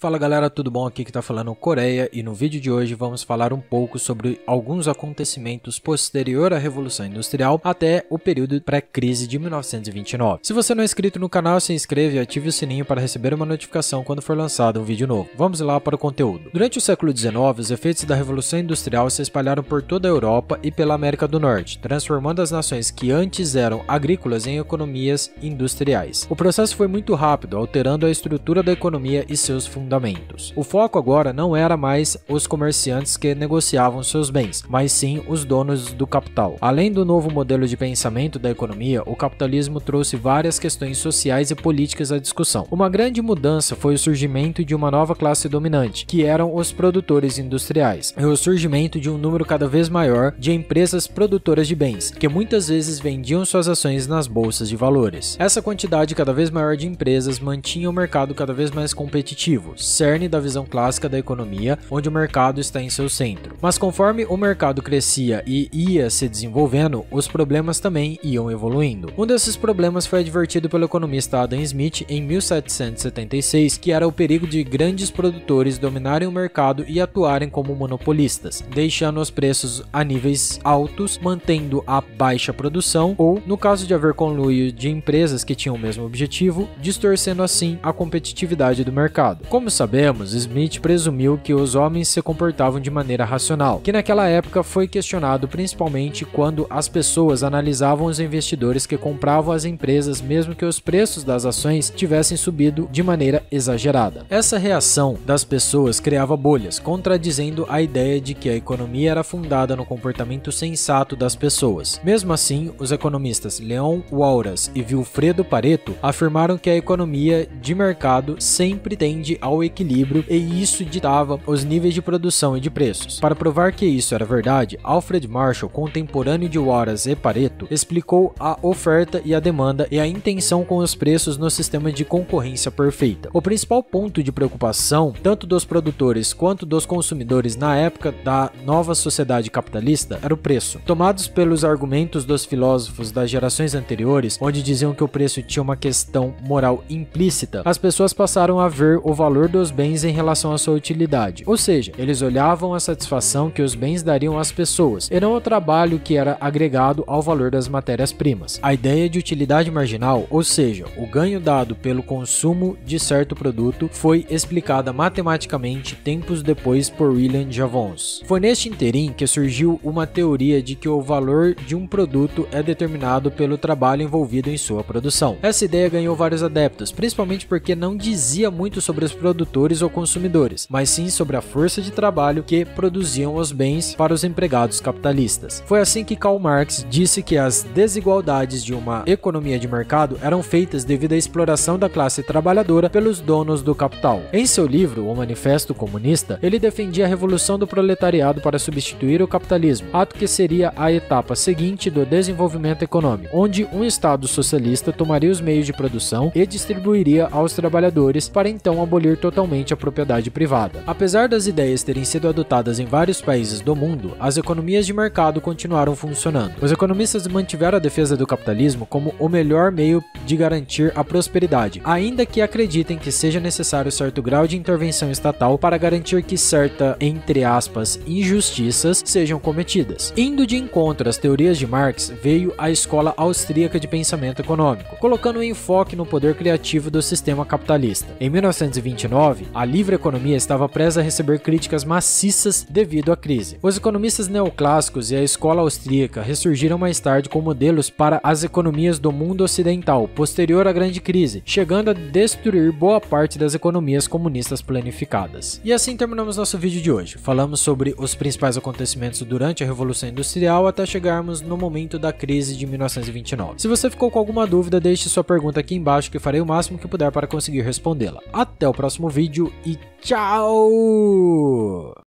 Fala galera, tudo bom? Aqui que tá falando Coreia e no vídeo de hoje vamos falar um pouco sobre alguns acontecimentos posterior à Revolução Industrial até o período pré-crise de 1929. Se você não é inscrito no canal, se inscreva e ative o sininho para receber uma notificação quando for lançado um vídeo novo. Vamos lá para o conteúdo. Durante o século XIX, os efeitos da Revolução Industrial se espalharam por toda a Europa e pela América do Norte, transformando as nações que antes eram agrícolas em economias industriais. O processo foi muito rápido, alterando a estrutura da economia e seus fundamentos. O foco agora não era mais os comerciantes que negociavam seus bens, mas sim os donos do capital. Além do novo modelo de pensamento da economia, o capitalismo trouxe várias questões sociais e políticas à discussão. Uma grande mudança foi o surgimento de uma nova classe dominante, que eram os produtores industriais, e o surgimento de um número cada vez maior de empresas produtoras de bens, que muitas vezes vendiam suas ações nas bolsas de valores. Essa quantidade cada vez maior de empresas mantinha o mercado cada vez mais competitivo, cerne da visão clássica da economia, onde o mercado está em seu centro. Mas conforme o mercado crescia e ia se desenvolvendo, os problemas também iam evoluindo. Um desses problemas foi advertido pelo economista Adam Smith em 1776, que era o perigo de grandes produtores dominarem o mercado e atuarem como monopolistas, deixando os preços a níveis altos, mantendo a baixa produção ou, no caso de haver conluio de empresas que tinham o mesmo objetivo, distorcendo assim a competitividade do mercado. Como sabemos, Smith presumiu que os homens se comportavam de maneira racional, que naquela época foi questionado principalmente quando as pessoas analisavam os investidores que compravam as empresas mesmo que os preços das ações tivessem subido de maneira exagerada. Essa reação das pessoas criava bolhas, contradizendo a ideia de que a economia era fundada no comportamento sensato das pessoas. Mesmo assim, os economistas Leon Walras e Vilfredo Pareto afirmaram que a economia de mercado sempre tende ao equilíbrio e isso ditava os níveis de produção e de preços. Para provar que isso era verdade, Alfred Marshall, contemporâneo de Walras e Pareto, explicou a oferta e a demanda e a intenção com os preços no sistema de concorrência perfeita. O principal ponto de preocupação, tanto dos produtores quanto dos consumidores na época da nova sociedade capitalista, era o preço. Tomados pelos argumentos dos filósofos das gerações anteriores, onde diziam que o preço tinha uma questão moral implícita, as pessoas passaram a ver o valor dos bens em relação à sua utilidade. Ou seja, eles olhavam a satisfação que os bens dariam às pessoas, e não o trabalho que era agregado ao valor das matérias-primas. A ideia de utilidade marginal, ou seja, o ganho dado pelo consumo de certo produto, foi explicada matematicamente tempos depois por William Jevons. Foi neste interim que surgiu uma teoria de que o valor de um produto é determinado pelo trabalho envolvido em sua produção. Essa ideia ganhou vários adeptos, principalmente porque não dizia muito sobre os produtores ou consumidores, mas sim sobre a força de trabalho que produziam os bens para os empregados capitalistas. Foi assim que Karl Marx disse que as desigualdades de uma economia de mercado eram feitas devido à exploração da classe trabalhadora pelos donos do capital. Em seu livro, O Manifesto Comunista, ele defendia a revolução do proletariado para substituir o capitalismo, ato que seria a etapa seguinte do desenvolvimento econômico, onde um Estado socialista tomaria os meios de produção e distribuiria aos trabalhadores para então abolir totalmente a propriedade privada. Apesar das ideias terem sido adotadas em vários países do mundo, as economias de mercado continuaram funcionando. Os economistas mantiveram a defesa do capitalismo como o melhor meio de garantir a prosperidade, ainda que acreditem que seja necessário certo grau de intervenção estatal para garantir que certa, entre aspas, injustiças sejam cometidas. Indo de encontro às teorias de Marx, veio a escola austríaca de pensamento econômico, colocando o enfoque no poder criativo do sistema capitalista. Em 1929, a livre economia estava presa a receber críticas maciças devido à crise. Os economistas neoclássicos e a escola austríaca ressurgiram mais tarde com modelos para as economias do mundo ocidental, posterior à grande crise, chegando a destruir boa parte das economias comunistas planificadas. E assim terminamos nosso vídeo de hoje. Falamos sobre os principais acontecimentos durante a Revolução Industrial até chegarmos no momento da crise de 1929. Se você ficou com alguma dúvida, deixe sua pergunta aqui embaixo que farei o máximo que puder para conseguir respondê-la. Até o próximo vídeo e tchau!